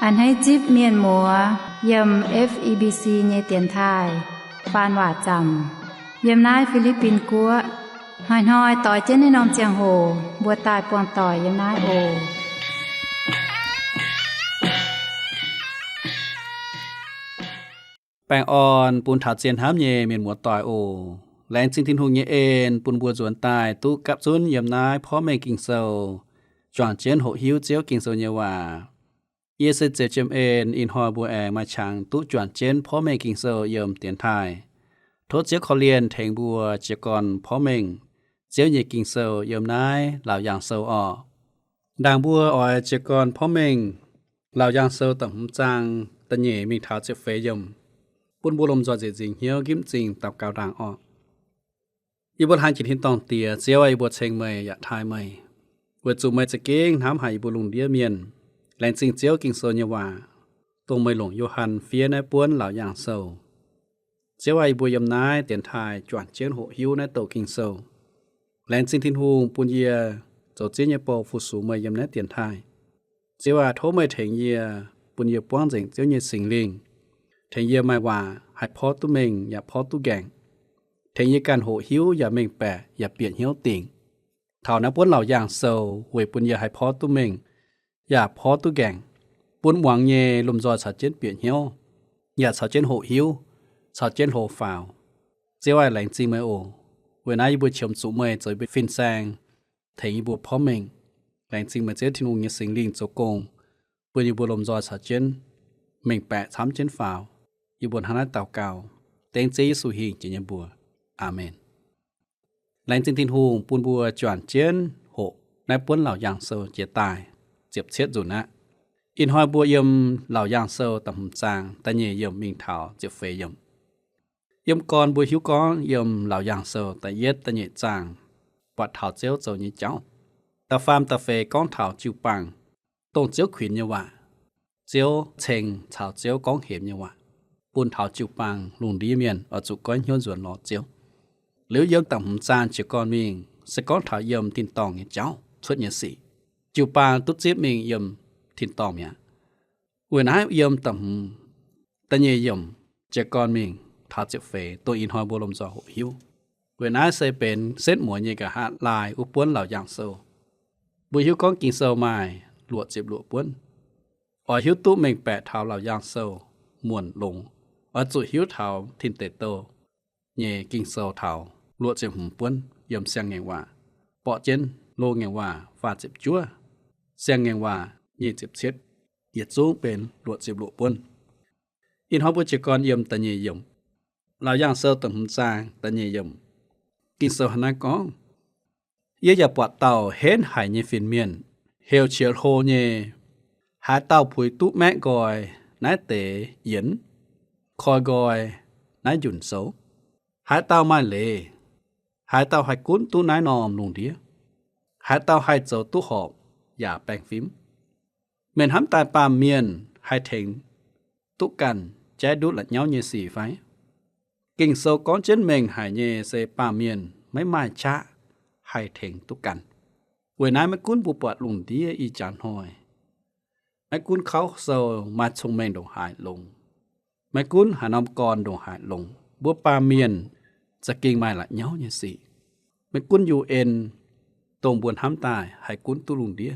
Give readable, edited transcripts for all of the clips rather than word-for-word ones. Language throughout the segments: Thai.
อันให้จิบเมียนหมัวยำ FEBC เยเตียนทายปานว่าจำยำนายฟิลิปปินกัวหอยต่อยเจนในนอมเจียงโหบัวตายปวงต่อยยำนายโอแปงอ่อนปูนถาดเจียนห้ามเยเมียนหมัวต่อยโอแรงจริงทินหูเยเอ็นปุนบัวสวนตายตุกับซุนยำนายพ่อแม่กิงเซาจวนเจียนโหหิวเจียวกิงเซาเยว่าเยสเจเจมเอ็นอินฮอบัวแอมาชังตุจวนเจียนพ่อแม่กิงเซายำเตียนทายโทษเจียวขอเลียนแทงบัวเจียกอนพ่อแม่งเจียวเยกิงเซายำนายเหล่าอย่างเซาออดังบัวออยเจียกอนพ่อแม่งเหล่าอย่างเซาต่ำจางตะเยมีเท้าเจ็บเฟยำปุนบุลมจอดจริงเหี่ยวกิ้มจริงตับกาวด่างออกอีบทหานจิตหินตองเตียเจียวไอบทเชงเมยอยากทายเมยเวจูเมจะเก้งน้ำหายบุลุงเดียเมียนแรงจริงเจียวกิงโซเยว่าตรงเมยหลงโยฮันเฟียในป้วนเหล่าอย่างโซเจียวไอบุยำนายเตียนทายจวนเจียนโหหิวในโตกิงโซแรงจริงทินหูปุนเยียโจเจียนเยปอฟุสูเมยยำในเตียนทายเจียวโทเมยเถงเยียปุนเยียป้วนเจิงเจียวเยสิงลิงเทงเยไม่ว่าให้พอตุเมงอย่าพอตุแกงเทงเยการโหหิวอย่าเมงแปะอย่าเปลี่ยนเหี่ยวติ่งเท่านับปุ้นเหล่าอย่างเซลหวยปุ้นอย่าให้พอตุเมงอย่าพอตุแกงปุ้นหวังเยลมจอสาเจนเปลี่ยนเหี่ยวอย่าสาเจนโหหิวสาเจนโหฟาวเจ้าไอ้แหลงจริงไหมโอเวลาอีบุชมสุเมยจะไปฟินแซงเทงอีบุพอเมงแหลงจริงมาเจ้าที่นุ่งเงสิงลิงโจกงปุ้นอีบุลมจอสาเจนเมงแปะซ้ำเจนฟาวอยู่บนหานาเต่าเก่าเต็งเจยิสุหิงจิญบัวอาเมนแหลงจริงทินหูปูนบัวจวนเจียนโหในป้วนเหล่าอย่างเซลเจียตายเจ็บเช็ดจุนะอินหอยบัวยมเหล่าอย่างเซลต่ำจางตะเยยมมิงเถาเจ็บเฟยยมกรบัวหิวก้อนยมเหล่าอย่างเซลแต่เย็ดตะเยจางปอดเถาเจียวเจ้านี้เจ้าตะฟามตะเฟก้อนเถาจิวปังตรงเจียวขวินเยว่าเจียวเชงเถาเจียวก้องเห็มเยว่าปุนเถาจิวปังลุงดีเมียนเอาจุก้อนย้อนส่วนหลอเจียวหรือยมต่ำจานจิก้อนมิงสก้อนเถายมตินตองเจ้าชุดเยสีจิวปังตุ๊ดเจี๊ยบมิงยมตินตองเมียเวนายยมต่ำตะเยยมจิก้อนมิงเถาเจ็บเฟตัวอินหอยบัวลมจอหกหิวเวนายใส่เป็นเส้นหมวยเยกะหาลายอุปวนเหล่าอย่างโซบัวหิวก้อนกินโซไม้หลวดเจ็บหลวดป้วนอ่อยหิวตู้เมงแปะเท้าเหล่าอย่างโซม่วนลงว่าจุหิวเท้าทินเตโตเย่กิงโซเท้าลวดเจ็บหุ่มป้วนยำเสียงแงว่าปอเจนโลแงว่าฟาดเจ็บจั่วเสียงแงว่าเย่เจ็บเช็ดเหยียดสูงเป็นลวดเจ็บลวดป้วนอินฮอบุจิกรยำตะเยยำเราย่างเซลต่ำหุ่มจางตะเยยำกิงโซหนากองเย่อย่าปวดเต่าเห็นหายเยฟินเมียนเฮลเชียโฮเยหาเต่าผุยตุแม่กอยนายเต๋หยินคอยกอยนายหยุ่นโสหายเต้าไม่เลหายเต้าให้กุ้นตู้นายนอมลุงเดียหายเต้าให้เจ้าตู้หอบอย่าแปลงฟิมเม่นห้ำตายปามเมียนให้เถงตุกันแจดุละเย้าเยสีไฟกิ่งโซก้อนเจนเมงหายเยเซปามเมียนไม่มาชะให้เถงตุกันเวนายไม่กุ้นบุปผาลุงเดียอีจานหอยแม่กุนเขาโซมาชงเมงดงหายลงแม่กุนหานอมกรดงหายลงบัวปาเมียนจะเก่งไม่ละเย้าเนี่ยสิแม่กุนอยู่เอ็นตรงบวนห้ำตายให้กุนตุลุงเดีย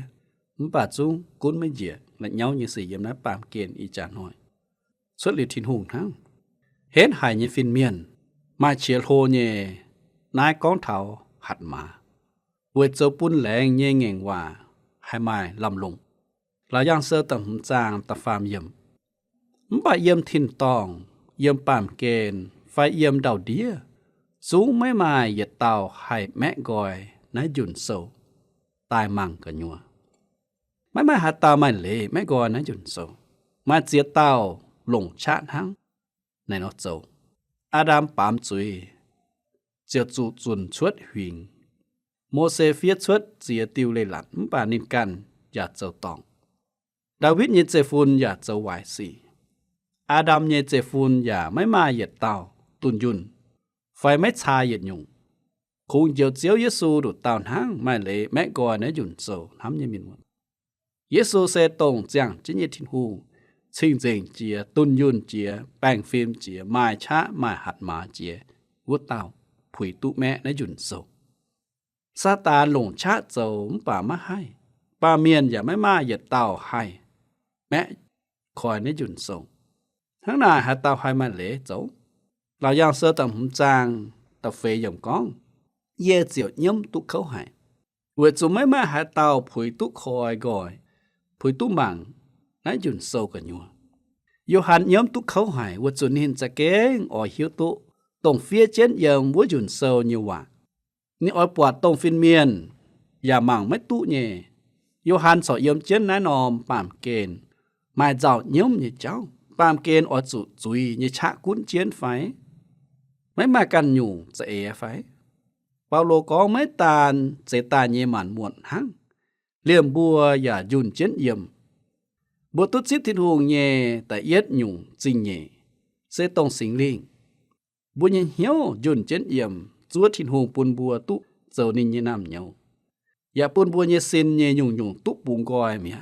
มป่าจุ้งกุนไม่เหยียดละเย้าเนี่ยสิเยี่ยมนะปามเกณฑ์อีจานหน่อยสุดฤทธิ์ทินหงทั้งเห็นหายเนี่ยฟินเมียนมาเชียโฮเนี่ยนายก้องเถาหัดมาเวทเจ้าปุ้นแหลงเย่เง่งว่าให้ไม่ลำลงเราย่างเสื้อต่ำจางตะฟามเยี่ยมบ่เยี่ยมทินตองเยี่ยมปามเกณฑ์ไฟเยี่ยมดาวเดียสูงไม่มาเหยียดเต่าให้แม่กอยนายหยุ่นโซตายมังกันยัวไม่หาเต่าไม่เละแม่กอยนายหยุ่นโซมาเจียเต่าหลงชาทั้งในนอโซอาดามปามจุยเจียจูจุนชวดหิงโมเสเฟียชวดเจียติวเลยหลันป่านินกันอย่าเจ้าตองดาวิดเยเจฟุนอย่าเจ้าไหวสีอาดัมเยเจฟุนอย่าไม่มาเหยียดเต่าตุนยุนไฟไม่ชาเหยียดยุงคงเจียวเจียวเยซูดูเต่าทั้งไม่เละแม่กอยนะยุนโซทำยังมินวันเยซูเซตงเจียงจินเยทินหู Sinh dình chìa, tuân yun chìa, bang phim chìa, mai chá, mai hạt má chìa, vút tao, phùi tụ mẹ nó dùn sâu. Sa ta lùng chát dầu bà má hay, bà miền giả mấy ma giật tao hay, mẹ khỏi nó dùn sâu. Tháng nào hạt tao hay mà lễ dấu, lão giang sơ tầm hùng trang, tập phê dòng con, dê diệu nhóm tụ khấu hay. Vừa dù mấy ma hạt tao phùi tụ khỏi gọi, phùi tụ mạng, nó dùn sâu cả nhua. Yêu hàn nhóm tụ khấu hải vô chuẩn hình ra kế ở hiếu tụ tổng phía trên dòng vô dùn sâu như vậy. Nếu ở bọt tổng phiên miền và mảng mấy tụ nhẹ yêu hàn sở yếm trên nái nòm bàm kền mai dạo nhóm như cháu bàm kền ở chủ dùi như chạ cuốn chiến phái mấy mà cần nhủ dễ phái bao lô có mấy tàn dễ tàn như màn muộn hăng liềm bùa và dùn chiến yếm. Bố tốt xếp thiên hùng nhẹ tại yết nhung trình nhẹ sẽ tông sinh linh. Bố nhân hiếu dùn chén yểm chúa thiên hùng buôn bùa tụ dầu ninh như nam nhau. Dạ buôn bùa như xin như nhung tụ bùng gọi mẹ.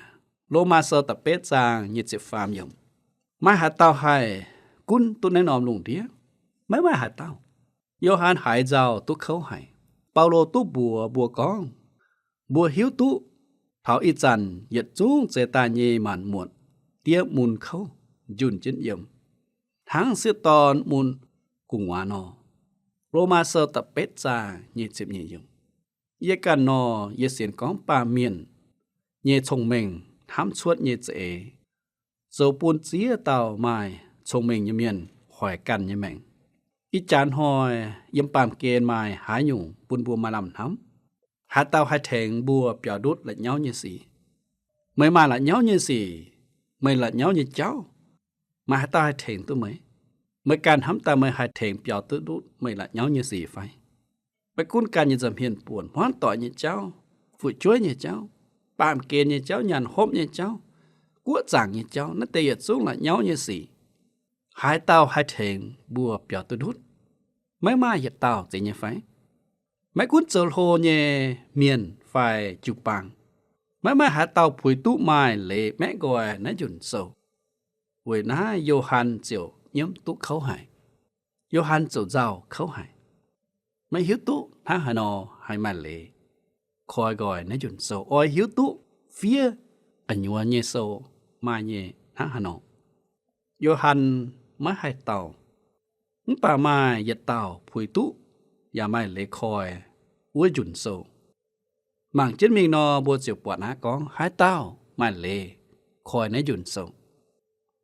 Lô ma sơ tập bết giang như chếp phàm yểm. Mai hạt tao hay cún tụ nén ôm lùng tía. Mấy mai hạt tao. Yêu hàn hải giàu tụ khấu hải. Bao lô tụ bùa con. Bùa hiếu tụ. Thảo ít dần yết chung chế ta nhê màn muộn, tía mùn khâu, dùn trên yếm. Tháng siêu tòn mùn cùng hóa nò. Rô ma sơ tập bết ra nhê chếp nhê yếm. Yê cả nò yê xiên con bà miền, nhê chồng mình thám chuốt nhê chế. Dầu buôn chía tàu mai, chồng mình như miền, hỏi cằn như mệnh. Ít chán hỏi yếm bàm kên mai hái nhung buôn bùa mà làm thắm. Hạt tao hai thèn bùa biểu đốt là nhau như gì. Mấy mà là nhau như gì. Mấy là nhau như cháu. Mà hạt tao hai thèn tôi mấy. Mấy can hắm ta mấy hai thèn biểu tự đốt. Mấy là nhau như gì phải. Mấy cuốn can như dầm hiền buồn. Hoán tỏi như cháu. Phụ chuối như cháu. Bàm kên như cháu. Nhàn hốp như cháu. Quốc giảng như cháu. Nó tê yết xuống là nhau như gì. Hai tao hai thèn bùa biểu tự đốt. Mấy mà yết tao gì như phải. Mấy cuốn sơ hồ nhẹ miền phải chụp bằng. Mấy mà hạt tàu phùi tụ mai lệ mẹ gọi nó dùn sâu. Vì ná yêu hàn chiều nhóm tụ khấu hải. Yêu hàn chiều giàu khấu hải. Mấy hiếu tụ tháng hà nò hay mà lệ. Khói gọi nó dùn sâu. Ôi hiếu tụ phía ảnh nhua nhẹ sâu mà nhẹ tháng hà nò. Yêu hàn mấy hai tàu. Bà mai giật tàu phùi tụ. Và mai lệ khói uống dùn sâu. Mảng chết mình nó bùa chiều bọn há con hái tao mai lệ khói nó dùn sâu.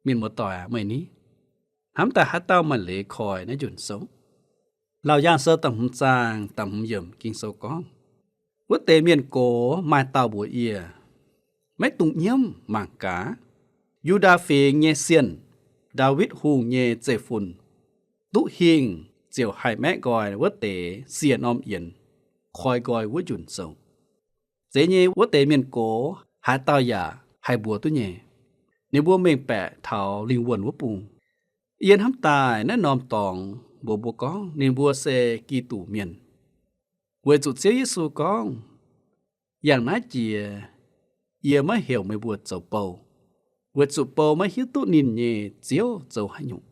Mình một tòa mấy ní. Hám ta hái tao mai lệ khói nó dùn sâu. Lào giang sơ tầm hùng trang tầm hùng dùm kinh sâu con. Vất tế miền cổ mai tao bùa ìa. Mấy tụng nhiễm mảng cá. Yuda phê nghe xiên. David hùng nghe dễ phun. Tụ hình chiều hai mẹ gọi vất tế xiên ôm yên. Khói gọi vất dùn sâu. Dễ nhé vất tế miền cổ hái tao giả hai bùa tôi nhé. Nếu bùa mình bẻ thảo linh quần vất bùng. Yên hắm tài nó nòm tòng bùa con nên bùa xe kỳ tủ miền. Với chủ chế Giê-xu con.อย่างnáà chìa yên mới hiểu mấy bùa dầu bầu. Với chủ bầu mới hiểu tụ nhìn nhẹ chiếu dầu hai nhục.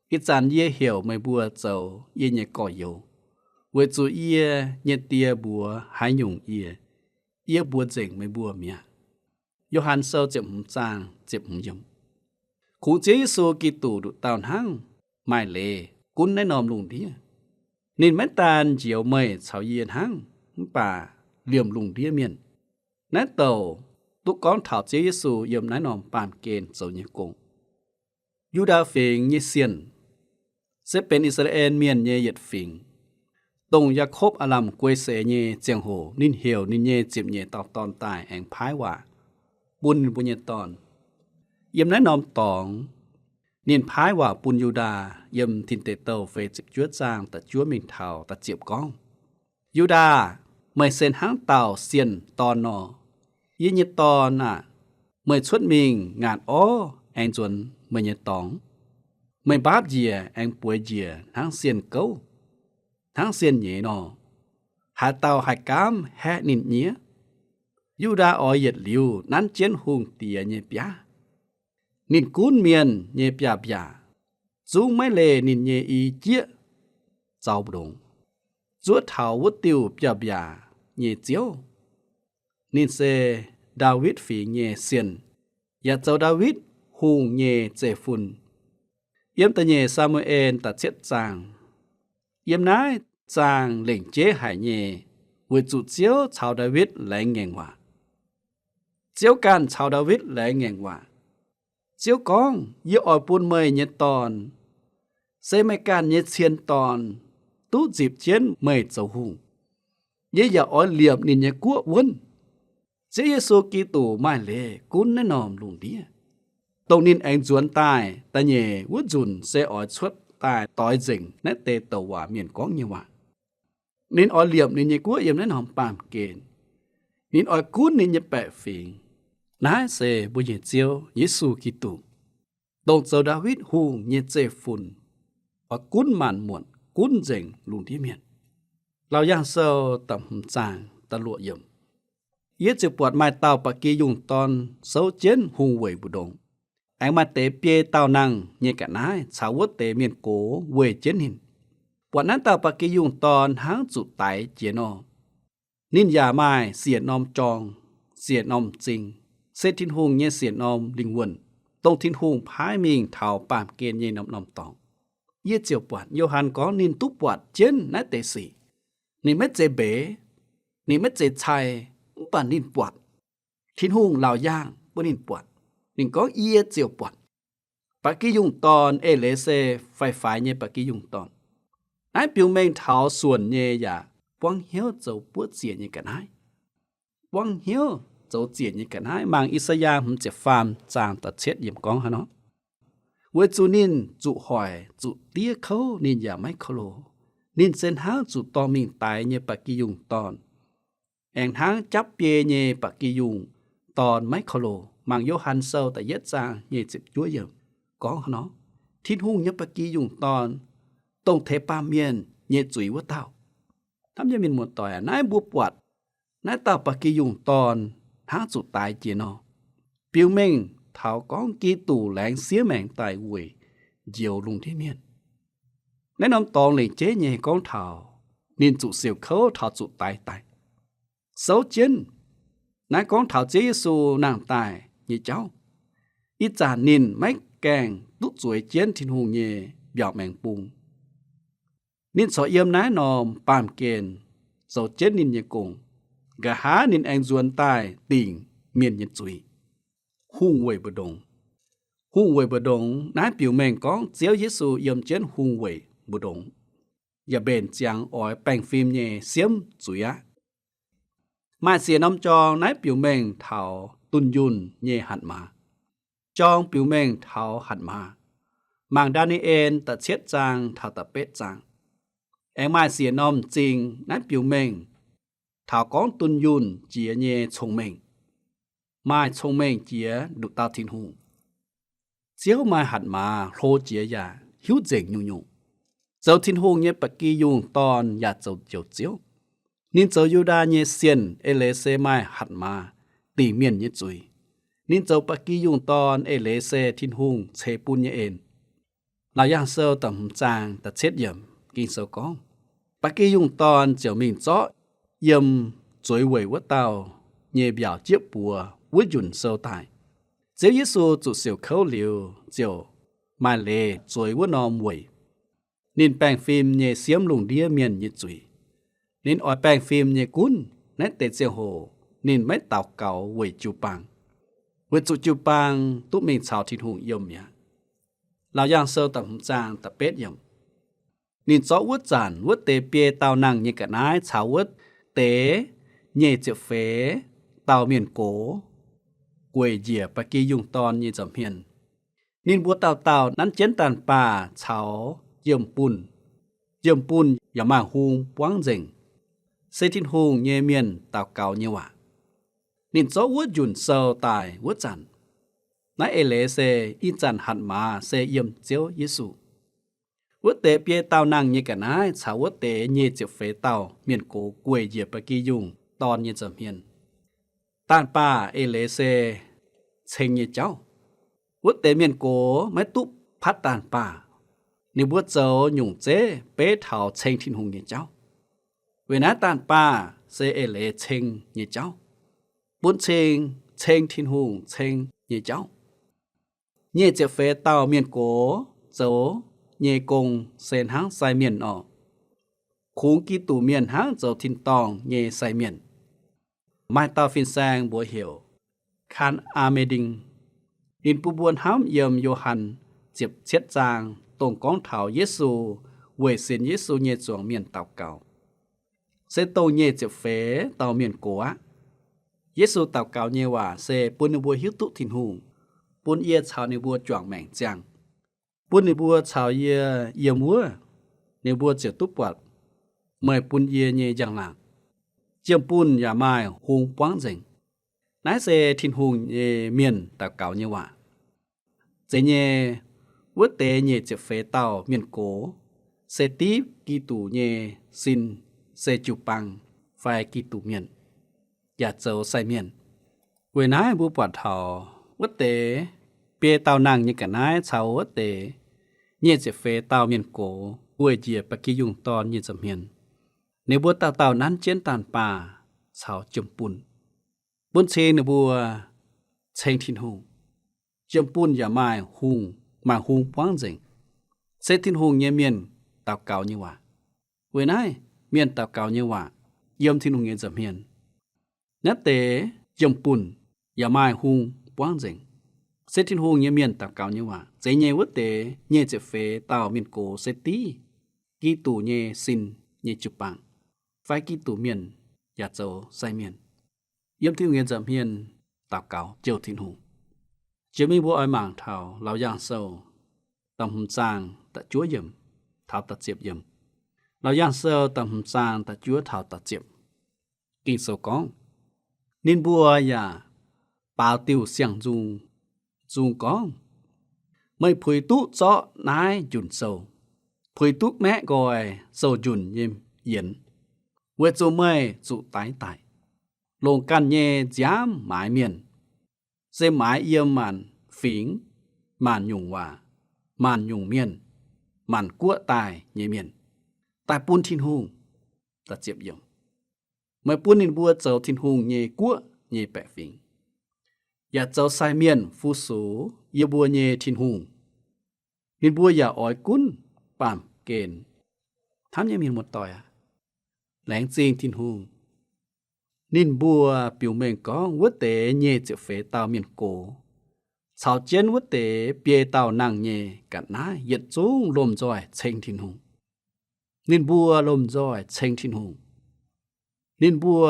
Ít dàn yên hiểu mấy bùa dầu yên nhẹ cỏ dầu. Với chủ yên nhẹ tia bùa hai nhung yên. Yên bùa dành mấy bùa mẹ. Yêu hàn sâu chậm hùng trang chậm hùng dùng. Khủ chế Giê-xu kỳ tủ đụ tàu hăng. Mai lệ cún nấy nòm lùng đĩa. Nên mấy tàn chiều mây cháu yên hăng. Bà liềm lùng đĩa miền. Nấy tàu tụ con thảo chế Giê-xu yếm nấy nòm bàm kên dầu nhé cùng. Yuda phình như xiên. Sẽ bên Israel miền nhé yết phình. Tông Jacob alam quê xế nhé chiang hồ. Nên hiểu nên nhé chịp nhé tàu tòn tài ảnh phái hòa. Bùn bùn nhé tòn. Yếm nấy nòm tòng. Nên phái hòa bùn Yuda yếm thìn tế tàu về chịp chúa giang tà chúa mình thảo tà chịp con. Yuda mời xên hãng tàu xiên tòn nọ. Yếm nhé tòn à. Mời xuất mình ngàn ó anh chuẩn mời nhé tòng. Mày báp dìa anh bùi dìa tháng xiên câu. Tháng xiên nhé nọ. Hạ tàu hai cám hẹ nín nhé. Yuda oi yết liu nán chén hùng tìa nhé bia. นินกุนเมียนเยปยาบยาจูงไม่เลนินเยอีเจียเจ้าบดงจัวเถาวุติวปยาบยาเยเจียวนินเซดาวิดฝีเยเซียนยาเจ้าดาวิดฮูงเยเจฟุนเยี่ยมตะเยซามูเอลตัดเจ็ดจางเยี่ยมนายจางเหล่งเจหายเยวิจุเจียวชาวดาวิดแหลงเงงว่าเจียวการชาวดาวิดแหลงเงงว่าเจียวกองเยออยปูนเมยเยตอนเซไม่การเยเชียนตอนตู้จีบเชียนเมยเจ้าหูเยอย่าอ้อยเหลี่ยมนินเยกัววนเจเยซูกีตูไม่เลกุนแน่นอมลุงเดียตรงนินเองจวนตายแต่เยวุจุนเซอ้อยชดตายต่อยจิงและเตตว่าเมียนก้องเยว่านินอ้อยเหลี่ยมนินเยกัวเยี่ยมแน่นอมปามเกณฑ์นินอ้อยกุนนินเยแปะฟิงนายเซบุญเจียวเยซูกิตูตรงเจ้าดาวิดฮูเยเจฟุนว่ากุนมันหมวนกุนเจงลุงที่เมียนเราย่างเซาตำจางตะลวเยี่ยมเยจะปวดไม้เต้าปะกียุงตอนเซาเจนฮูเวยบุดงแองมาเตเปียเต้านังเยกะนายชาวเตเมียนโกเวยเจนหินปวดนั้นเต้าปะกียุงตอนหางจุดไตเจนอนินยาไม้เสียนอมจองเสียนอมจริงเซทินหงเยเสียนอมลิงวนตรงทินหงพายมิงเท่าปามเกณฑ์เยนอมตองเยเจียวปวดโยฮันก็นินตุปวดเจนนะเตสีนี่ไม่เจเบนี่ไม่เจชัยปานนินปวดทินหงเหล่าย่างปนินปวดนินก็เยเจียวปวดปากิยุงตอนเอเลเซไฟฟ้าเยปากิยุงตอนไอ้ปิวเมงเท่าส่วนเยอย่าปวงเหียวเจ้าปวดเสียเยกันให้ปวงเหียวเจ้าเจียนยังกันให้บางอิสยาผมจะฟาร์มจางตัดเช็ดเยี่ยมกองฮะเนาะเวจูนินจุหอยจุเตี้ยเขานินอย่าไม่โคโลนินเซนหางจุตอมิงตายเยปะกิยุงตอนแองทางจับเปียเยปะกิยุงตอนไม่โคโลบางโยฮันเซลแต่เย็ดจางเยจิบยั่วเยี่ยมกองฮะเนาะทินหุ่งเยปะกิยุงตอนตรงเทปาเมียนเยจุยว่าเต้าทำยังมีหมดต่อยนายบัวปวดนายเต้าปะกิยุงตอนหาจุดตายเจนอปิวเม่งเท่าก้องกีตู่แหลงเสียแมงตายเวยเจียวลุงที่เมียนแนะนำตองเหล่งเจ๊เย่ก้องเท่านินจุเสียวเขาเท่าจุดตายตายเสาเจนนายก้องเท่าเจเยซูนางตายยี่เจ้าอีจานนินไม่แกงตุกสวยเจนทินหงเย่เบียวแมงปุงนินสอเยี่ยมนายนอมปามเกณฑ์เสาเจนนินเยกงกะหานินแองจวนตายติ่งเมียนยันจุยหุ่งเวยบดงหุ่งเวยบดงนายปิวแมงก้องเจียวเยซูเยี่ยมเจนหุ่งเวยบดงอย่าเบนจางอ้อยแป้งฟิล์มเย่เสียมจุยะมาเสียน้ำจองนายปิวแมงเท่าตุนยุนเย่หัดมาจองปิวแมงเท่าหัดมาบางดานิเอลตัดเช็ดจางเท่าตะเป็ดจางแองมาเสียน้ำจริงนายปิวแมงถาวก้องตุนยุนเจียเยชงเมงมาชงเมงเจียดุตาทินหูเจียวมาหัดมาโคเจียยาหิวเจงยุงเจ้าทินหูเยปกียุงตอนยาเจ้าเจียวเจียวนินเจ้ายูดาเยเซียนเอเลเซมาหัดมาตีเมียนเยจุยนินเจ้าปกียุงตอนเอเลเซทินหูเชปุนเยเอ็นลาย่างเซลต่ำจางตัดเช็ดเยี่ยมกินเซลก้องปกียุงตอนเจียวมิงจ้อเยี่ยมจวยเวยว่าเต้าเย่เบียวเจี๊ยบปัววุ้ยหยุ่นเซลตายเจ้าเยซูจุดเสียวเขาเหลียวเจียวมาเลจวยว่านอมเวยนินแป้งฟิล์มเย่เสียมลุงเดียเมียนยิจุยนินอ้อยแป้งฟิล์มเย่กุนนั่นเตเจียวโหนินไม่เต่าเก่าเวยจูปังเวยจูปังตุ้มิงชาวทินหงยมเนี่ยเราย่างเซลต่ำจางตะเป็ดยมนินจ้อวุ้จานวุ้เตเปียเต้านังเย่กะนายชาววุ้เตเย่เจียวเฟเต่าเมียนโกกวยเหยียปะกียุงตอนเย่จำเฮียนนินบัวเต่านั้นเจนตันป่าเฉาเยี่ยมปุ่นอย่ามาฮูงปวงเจงเซทินฮูงเย่เมียนเต่าเก่าเยว่านินโซวัวหยุ่นเซลตายวัวจันนายเอเลเซอีจันหันมาเซเยี่ยมเจียวเยซูวัวเตเปียเต่านั่งเย่กันนายชาววัวเตเย่เจียวเฟเต่าเมียนโกกวยเหยียปะกียุงตอนเย่จำเฮียนต้านป้าเอเลเซเชงเย่เจ้า วุเตเมียนโกไม่ตุพัดตานป่าในบัวเจ้าหยุ่งเจเป้เถาเชงทินหงเนี่ยเจ้าเวนาตานป่าเซเอเลเชงเนี่ยเจ้าบุญเชงเชงทินหงเชงเนี่ยเจ้าเนี่ยเจเฟเต้าเมียนโกเจ้าเนี่ยกงเซนหางใส่เมียนออกคูงกีตูเมียนหางเจ้าทินตองเนี่ยใส่เมียนไม้เต้าฟินแซงบัวเหี่ยวคานอาเมดิงดินปูบวนห้ามเยิมโยฮันเจ็บเช็ดจางตรงกองเถาเยซูเวเซนเยซูเยจวงเมียนเต่าเก่าเซโตเยเจ็บเฟเต่าเมียนกัวเยซูเต่าเก่าเยว่าเซปุนบัวหิวตุทินหูปุนเยชาวในบัวจวงแมงจังปุนในบัวชาวเยมัวในบัวเจ็บตุปวัดเมื่อปุนเยเยจังหลังเจียมปุนอย่าไม้หงป้องเจงนายเซทินหงเยเมียนเต่าเก่าเยว่าเจเยวเตเยเจเฟเต้าเมียนโกเซติกีตูเยซินเซจูปังไฟกีตูเมียนอย่าเจ้าใส่เมียนเวนายบุปผาเถาวเตเปเต้านางยกันนายชาววเตเยเจเฟเต้าเมียนโกอวยเจียปะกิยุงตอนเยจำเมียนในบัวเต่านั้นเจียนตานป่าชาวจมปุนบุญเชงในบัวเชงทินหงจมปุนอย่าไม้หุงมาหุงป้องเจงเซทินหงเยเมียนเต่าเก่านี่ว่าเวนายเมียนเต่าเก่านี่ว่าเยี่ยมทินหงเยจำเมียนนัดเตจมปุนอย่าไม้หุงป้องเจงเซทินหงเยเมียนเต่าเก่านี่ว่าเจเยวเตเยเจเฟเต่าเมียนโกเซตีกีตูเยซินเยจุปังไฟกีตูเมียนอย่าเจ้าใส่เมียนเยี่ยมที่เงินจำเมียนเต่าเก่าเจียวทินหงจะมีบัวอ้อยหมางเท่าเราย่างเศร้าตำหุ่นจางตะจั่วยิมเท่าตะเจียบยิมเราย่างเศร้าตำหุ่นจางตะจั่วเท่าตะเจียบกินโซกองนินบัวอย่าเปล่าติวเสียงจุงกองไม่ผุยตุเจาะนายจุนโซผุยตุแม่กอยโซจุนยิมเย็นเวจูไม่จุตายลงกันเย่จ้ามหมายเมียนเสหมายเยี่ยมมันฝิงมันยุงว่ามันยุงเมียนมันกั้วตายเยเมียนตายปูนทินหงตะเจ็บยมเมื่อปูนนินบัวเจ้าทินหงเยกั้วเยแปะฝิงอย่าเจ้าใส่เมียนฟูสูเยบัวเยทินหงนินบัวอย่าอ้อยกุ้นปามเกณฑ์ทำยังมีหมดต่อยแหลงจริงทินหงนินบัวปิวเมงกองวเตเยเจเฟเต้าเมียนโกชาวเจียนวเตเปียเต้านางเยกันนาเหยียดจูงลมจอยเชงทินหงนินบัวลมจอยเชงทินหงนินบัว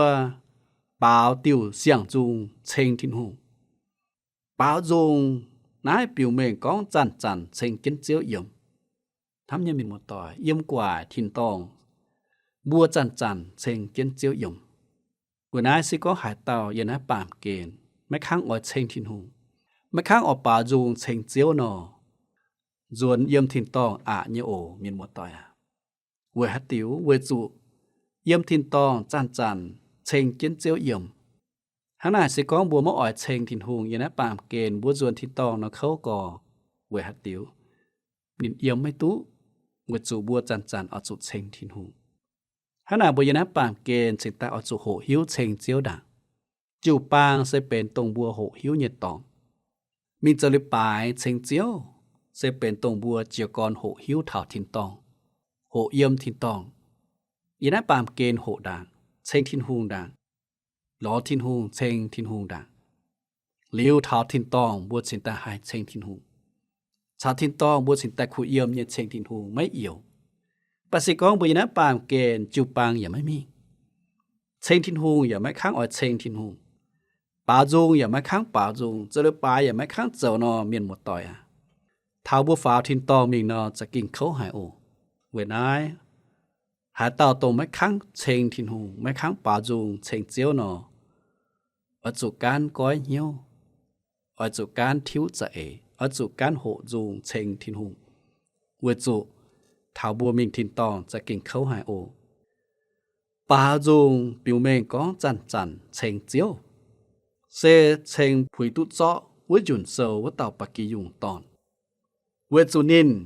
เปล่าติวเสียงจูงเชงทินหงเปล่าจูงนายปิวเมงกองจันเชงเจนเจียวเยี่ยมทำยังมีหมดต่อยเยี่ยมกว่าทินตองบัวจันเชงเจนเจียวเยี่ยมวันนั้นสิก็หายเต่ายันนั้นปามเกณฑ์ไม่ข้างอดเชงทินหงไม่ข้างออกป่าจูงเชงเจียวนอจวนเยี่ยมทินตองอะเยโอมีหมดต่อยเวหัดติวเวจุเยี่ยมทินตองจันเชงเจนเจียวเยี่ยมหาหน้าสิก้องบัวมะอ่อยเชงทินหงยันนั้นปามเกณฑ์บัวจวนทินตองนอเข้าก่อเวหัดติวนินเยี่ยมไม่ตุเวจุบัวจันอจุเชงทินหงหน้าบัวยนะปามเกณฑ์สิตาอจุโหหิวเชงเจียวด่างจูปางเสเป็นตรงบัวโหหิวเยตองมีจริปายเชงเจียวเสเป็นตรงบัวเจียกรโหหิวเถาทินตองโหเยี่ยมทินตองยนะปามเกณฑ์โหด่างเชงทินหงด่างหลอทินหงเชงทินหงด่างเลี้ยวเถาทินตองบัวสินตาหายเชงทินหงชาทินตองบัวสินตาขุเยี่ยมเยเชงทินหงไม่เอี่ยวปัสสิกองบุญนะปามเกณฑ์จูปังอย่าไม่มีเชงทินหงอย่าไม่ข้างอ่อยเชงทินหงป่าจงอย่าไม่ข้างป่าจงเจริญป่าอย่าไม่ข้างเจ้านอเมียนหมดต่อยเท้าบัวฟ้าทินตองมีนอจะกินเขาหายโอเวนายหาเต่าตรงไม่ข้างเชงทินหงไม่ข้างป่าจงเชงเจียวนอจุการก้อยเหี้ยวจุการทิ้วจะจุการโหจงเชงทินหงเวจุถาวบัวมิงทินตองจะกินเข้าหายโอปาจงปิวเมงก้องจันเชงเจียวเซเชงผุยตุเจาะ với chuẩn sâu với tàu bạc kỳ dùng tòn. Với chủ nín,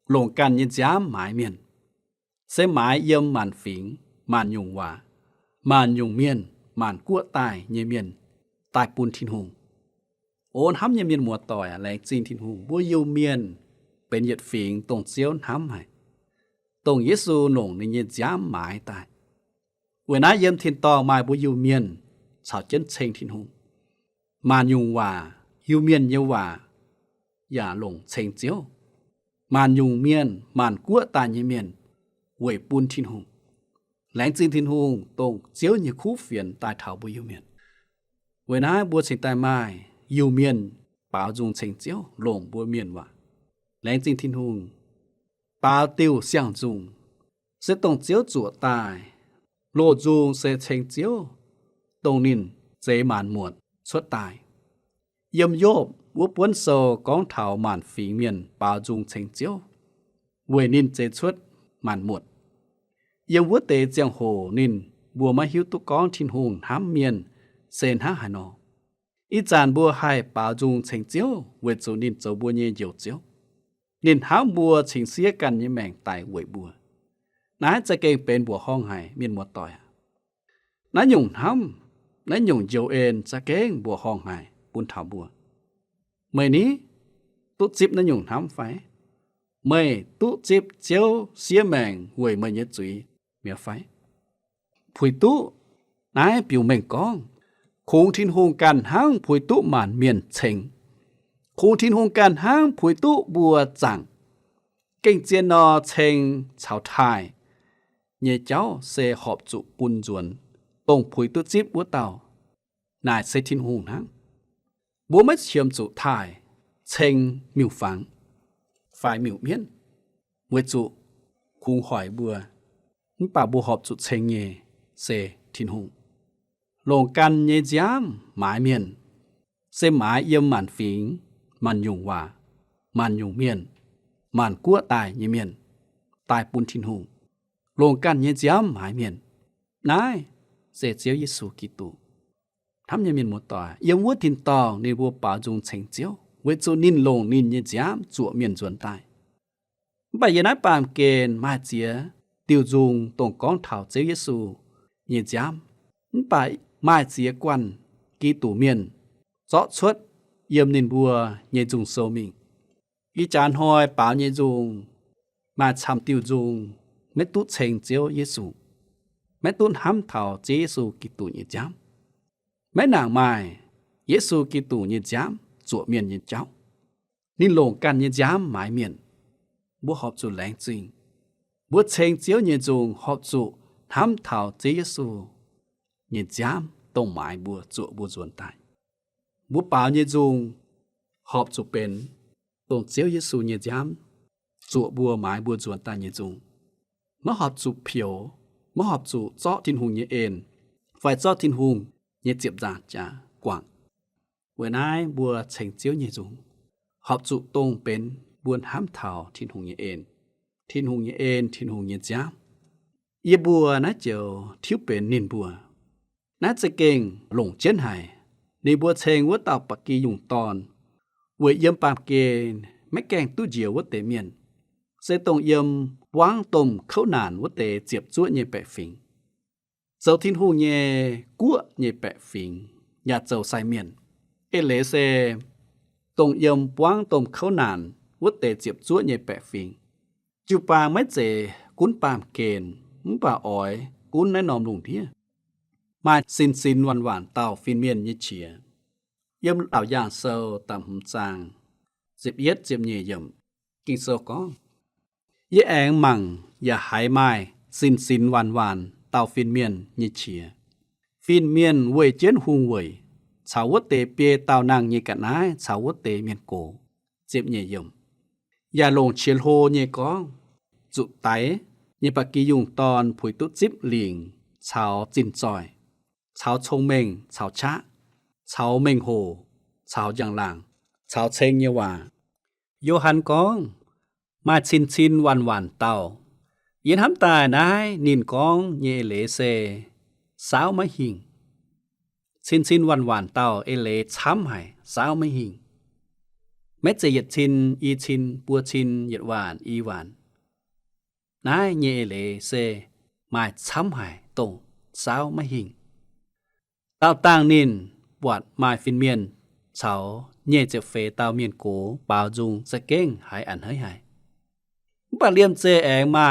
lồng căn như giá mãi miền. Sẽ mãi yếm màn phính, màn dùng hòa, màn dùng miền, màn quốc tài như miền, tài bùn thiên hùng. Ôn hắm như miền mùa tỏi là xin thiên hùng, với yêu miền, bên nhiệt phính tổng chiếu hắm hay. Tổng Giê-xu nồng nên như giá mãi tài. Với ná yếm thiên tò mai với yêu miền, chào chân chênh thiên hùng. Màn dùng hòa, yêu miền như hòa, giả lồng chênh chiếu. Màn dùng miền, màn quốc tài như miền, với bùn thiên hùng. Lãnh xin thiên hùng tổng chiếu như khu phiền tài thảo với yêu miền. Với ná bùa chênh tài mai, yêu miền, bảo dùng chênh chiếu, lồng bùa miền hòa. Lãnh xin thiên hùng, bảo tiêu xiang dùng, sẽ tổng chiếu chủ tài, lộ dùng sẽ chênh chiếu, tổng nín dễ màn muộn, xuất tài. Yếm dốt, vô bốn sầu con thảo màn phí miền bảo dùng chênh chiếu, với nín dễ xuất màn muộn. Yếm vô tế giang hồ nín, bùa mà hiếu tụ con thiên hùng hám miền, sen há hà nọ. Ít dàn bùa hai bảo dùng chênh chiếu, với chủ nín dấu bùa nhé dấu chiếu. Nín hám bùa chính xíaกันnhư mẹng tài với bùa. Náจะเก่งเป็นบวห้องไห้เมียนหมดต่อยน้าหยุ่งทำน้าหยุ่งเจียวเอ็นจะเก่งบวห้องไห้ปุนถาวบัวเมื่อนี้ตุ๊จิบน้าหยุ่งทำไฟเมื่อตุ๊จิบเจียวเสียแมงหวยเมื่อเย็ดจุยเมียไฟผุยตุ๊นายปิวแมงกองคงทินหงกันห้างผุยตุ๊หมานเมียนเชงคงทินหงกันห้างผุยตุ๊บัวจังเก่งเจียนนอเชงชาวไทยnhẹ cháu sẽ họp trụ bùn ruồn tổng phùi tốt díp búa tàu nài sẽ thiên hùng hăng bố mất chiếm trụ thải chênh miêu pháng phải miêu miễn với trụ khung hỏi bùa bà bùa họp trụ chênh nhẹ sẽ thiên hùng lồng căn nhẹ giám mãi miền sẽ mãi yếm màn phính màn dùng hòa màn dùng miền màn quốc tài như miền tài bùn thiên hùng lồng căn như giám mãi miền nái sẽ chiếu Giê-xu Kitô thắm như miền một tòa yếm vua thiên tòng nên vua bảo dùng chênh chiếu với chỗ nín lồng nín như giám chuộ miền ruồn tài bây giờ nái bàm kền mai chía tiêu dùng tổng con thảo chiếu Giê-xu như giám bài mai chía quan Kitô miền rõ xuất yếm nên vua như dùng sâu mình ý chán hoi bảo như dùng mà chăm tiêu dùng mấy tút chênh chiếu Giê-xu mấy tút hám thảo Giê-xu Kitô như giám mấy nàng mai Giê-xu Kitô như giám chuộ miền như cháu nín lồng căn như giám mãi miền bố họp trụ lãnh trình bố chênh chiếu như dùng họp trụ hám thảo Giê-xu như giám tổng mãi bùa chuộ bùa ruồn tài bố bảo như dùng họp trụ bên tổng chiếu Giê-xu như giám chuộ bùa mãi bùa ruồn tài như dùng mà họp trụ phiếu mà họp trụ cho thiên hùng như ên phải cho thiên hùng như tiệp giả trả quảng vừa nãy bùa chênh chiếu như dùng họp trụ tông bên buôn hám thảo thiên hùng như ên thiên hùng như giám ye bùa nãy chiều thiếu bên nín bùa nãy sẽ king lồng chiến hải ní bùa chênh vớt tàu bạc kỳ dùng tòn vừa yếm bàm kê mấy kèng tu diều vớt tế miền sẽ tổng yếm quang tôm khẩu nản vớt tế chiệp chuỗi như bẹ phình dầu thiên hùng như cua như bẹ phình nhà dầu sai miền ê lễ sẽ tổng yếm quang tôm khẩu nản vớt tế chiệp chuỗi như bẹ phình chú bà mấy dễ cún bàm kền bà ói cún nấy nòm lùng thía mà xin hoàn hoàn tàu phiên miền như chìa yếm ảo dạng sâu tầm hùm chàng dịp yết dịp nhẹ yếm kinh sâu có yế áng mẳng và hải mai xin hoàn hoàn tàu phiên miền như chìa phiên miền quầy chiến hung quầy cháu quốc tế bê tàu nàng như cả nái cháu quốc tế miền cổ dịp nhẹ yếm và lồng chiến hô như có dụ tái như bà kỳ dùng tòn phùi tốt díp liền cháu chín tròi cháu thông minh cháu chá cháu minh hồ cháu giang làng cháu chênh như hòa vô hẳn con mà xin hoàn hoàn tàu yên hắm tài nái nhìn con như lễ xe sáu mấy hình xin hoàn hoàn tàu ê lễ chám hải สาวไม่หิงแม้จะเหยียดชินอีชินปัวชินเหยียดหวานอีหวานนายเยเลเซหมายช้ำหายตรงสาวไม่หิงตาวต่างนินปวดหมายฟินเมียนเฉาเย่เจเฟตาวเมียนโกปาวจุงสะเก้งหายอันเฮยหายปะเลี่ยมเจแองไม้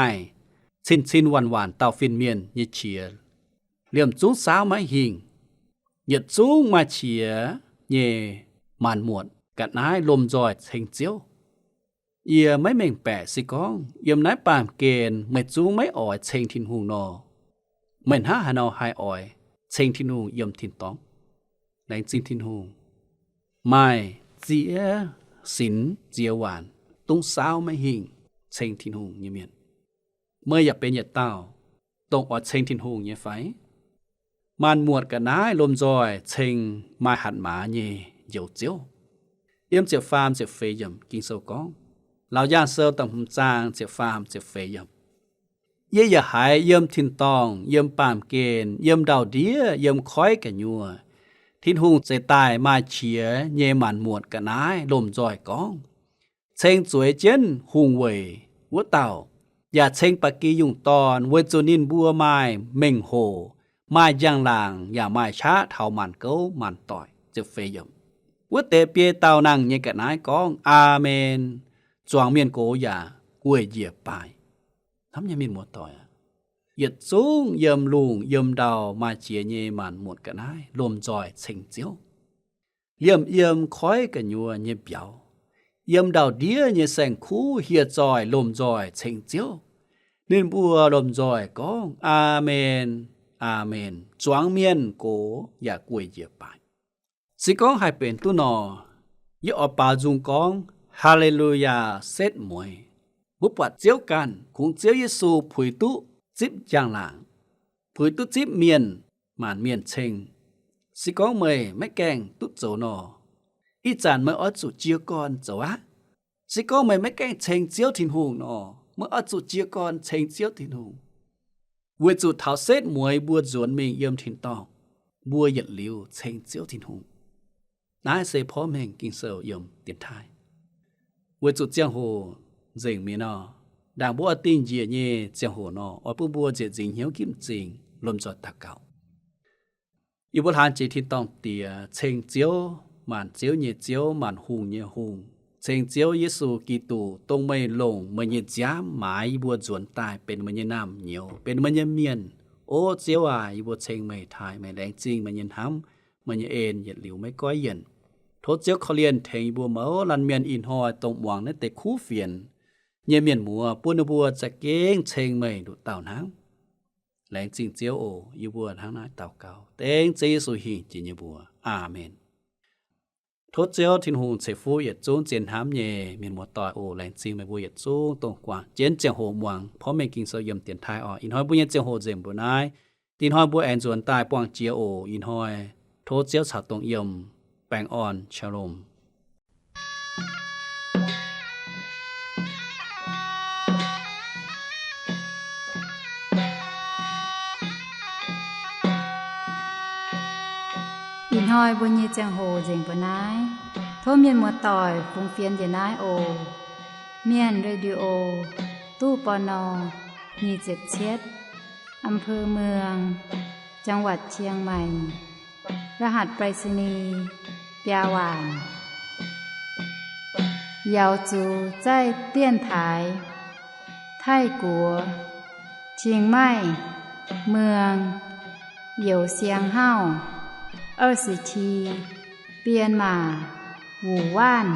ชินหวานๆตาวฟินเมียนเยเฉียเลี่ยมจุ้งสาวไม่หิงเหยียดจุ้งมาเฉียเย่มันหมวดกัดนายลมจอยเชิงเจียวเอียไม่เม่งแปะสิก้องเยี่ยมนายปามเกณฑ์ไม่จูไม่อ่อยเชิงทินหูนอเหมือนหานอหายอ่อยเชิงทินหูเยี่ยมทินต้องแรงจริงทินหูไม่เจียสินเจียหวานตุ้งสาวไม่หิงเชิงทินหูเยี่ยมเมียนเมื่ออยากเป็นอยากเต้าต้องอ่อยเชิงทินหูเยี่ยไฟมันหมวดกัดนายลมจอยเชิงมาหัดหมาเย่เยี่ยวเจียวเยี่ยมเจียฟาร์มเจียเฟยมกินโซกองเราย่างเซลต่ำจางเจียฟาร์มเจียเฟยมเยี่ยหายเยี่ยมทินตองเยี่ยมปามเกณฑ์เยี่ยมดาวเดียเยี่ยมค้อยกันยัวทินหุงเจตายมาเฉียเย่มันหมวดกันนายลมจอยกองเชิงสวยเจนหุงเวยวัวเต่าอย่าเชิงปากกียุงตอนเวจูนินบัวไม้เม่งโหไม้ย่างลางอย่าไม้ช้าเท่ามันเก้ามันต่อยเจียเฟยมวัวเตเปียเต่านั่งเยกันนายกองอาเมนจวงเมียนโกอย่ากวยเหยียบไปทำยังมีหมดต่อยเหยียดสูงเยิมลุงเยิมดาวมาเจียเยมันหมดกันนายลมจอยเชิงเจียวเยี่ยมคอยกันยัวเงียบเยาเยี่ยมดาวเดียเยแสงคู่เฮียจอยลมจอยเชิงเจียวนินบัวลมจอยกองอาเมนอาเมนจวงเมียนโกอย่ากวยเหยียบไปสิกองให้เป็นตุนอยอปาจุงกองฮาเลลูยาเซตมวยบุปผาเจียวกันคงเจียวเยซูผุยตุจิบย่างหลางผุยตุจิบเมียนมานเมียนเชงสิกองเมยไม่แกงตุโจนออีจานเมื่ออจุเจียวก่อนจะวะสิกองเมยไม่แกงเชงเจียวทินหูนอเมื่ออจุเจียวก่อนเชงเจียวทินหูเวจุเท้าเซตมวยบัวจวนเมงเยี่ยมทินตองบัวหยัดหลิวเชงเจียวทินหูนายเสพพ่อแม่งกินเซลยมเตียนไทยเวจุเจียงโหเจิงมีนอด่างบัวติงเจียเย่เจียงโหนออปุ่บัวเจียจิงเหี่ยวกิมจิงลมจอดตะเก่าอีบุทานจีที่ต้องเตียเชงเจียวมันเจียวเย่เจียวมันหุงเย่หุงเชงเจียวเยซูกีตูตรงไม่ลงเมื่อเย่จ้าหมายบัวจวนตายเป็นเมื่อเย่น้ำเหนียวเป็นเมื่อเย่เมียนโอ้เจียวอีบัวเชงไม่ทายไม่แรงจริงเมื่อเย่ห้ำเมื่อเย่เอ็นเหยียดหลิวไม่ก้อยเย็นโทษเจ้าเขาเรียนเทงบัวเมาลันเมียนอินหอยตรงหวังในแต่คู่เฟียนเยี่ยเมียนหมัวปุณบัวจะเก้งเชงไม่ดูเต่านังแหลงจริงเจียวโอยูบัวทั้งนั้นเต่าเก่าเต้งเจสุหิจินยบัวอาเมนโทษเจ้าทินหงเสฟูเหยียดจูนเจียนหามเย่เมียนหมัวต่อยโอแหลงจริงไม่บัวเหยียดจูนตรงกว่าเจียนเจียงโหมวังเพราะไม่กินเสยมเตียนไทยออินหอยบุญเจียงโหเจมบัวนายตินหอยบัวแอนจวนตายปวงเจียวโออินหอยโทษเจ้าสาวตรงยมแปลงอ่อนชโลมอินหอยบุญเยเจียงโหเจิงปนายโทเมียนมัวต่อยฟุงเฟียนเยนายโอเมียนเรดิโอตู้ปน277อำเภอเมืองจังหวัดเชียงใหม่รหัสไปรษณีย์ปยาหวานยาวจูใจเตี้ยนถ่ายไทยกัวเชียงใหม่เมืองเหยวเสียงเฮ้า20ทีเปลี่ยนมาหูว่าน